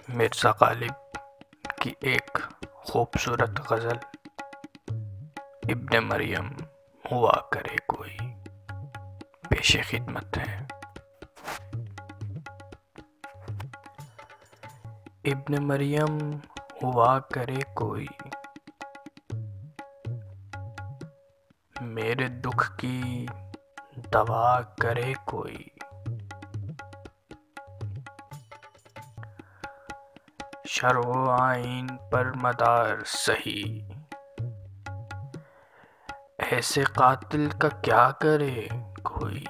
मिर्ज़ा गालिब की एक खूबसूरत गज़ल इब्न मरियम हुआ करे कोई पेशे खिदमत है। इब्न मरियम हुआ करे कोई, मेरे दुख की दवा करे कोई। शर्अ आईन पर मदार सही, ऐसे कातिल का क्या करे कोई।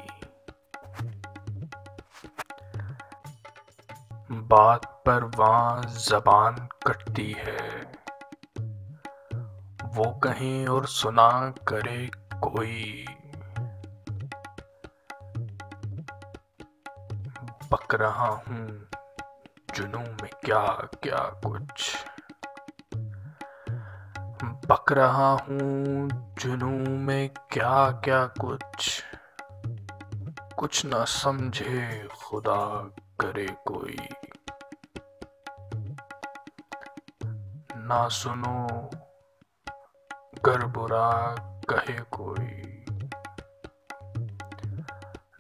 बात पर वहाँ ज़बान कटती है, वो कहीं और सुना करे कोई। बक रहा हूँ जुनून में क्या क्या कुछ, बक रहा हूँ जुनून में क्या क्या कुछ ना समझे खुदा करे कोई। ना सुनो गर बुरा कहे कोई,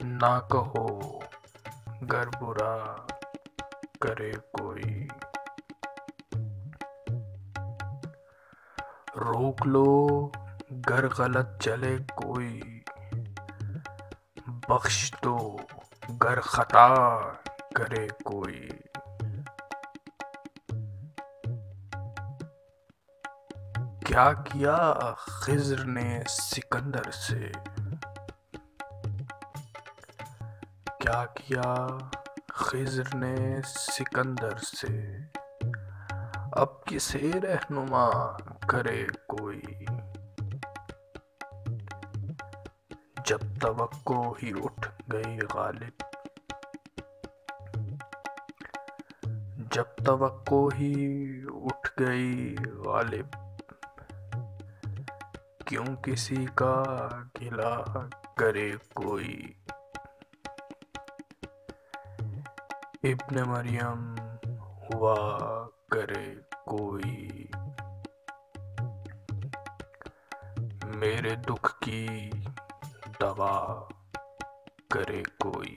ना कहो गर बुरा करे कोई। रोक लो गर गलत चले कोई, बख्श दो गर खता करे कोई। क्या किया खिज़्र ने सिकंदर से, क्या किया खिज़्र ने सिकंदर से, अब किसे रहनुमा करे कोई। जब तवक्को ही उठ गई गालिब, जब तवक्को ही उठ गई गालिब, क्यों किसी का गिला करे कोई। इब्न मरियम हुआ करे कोई, मेरे दुख की दवा करे कोई।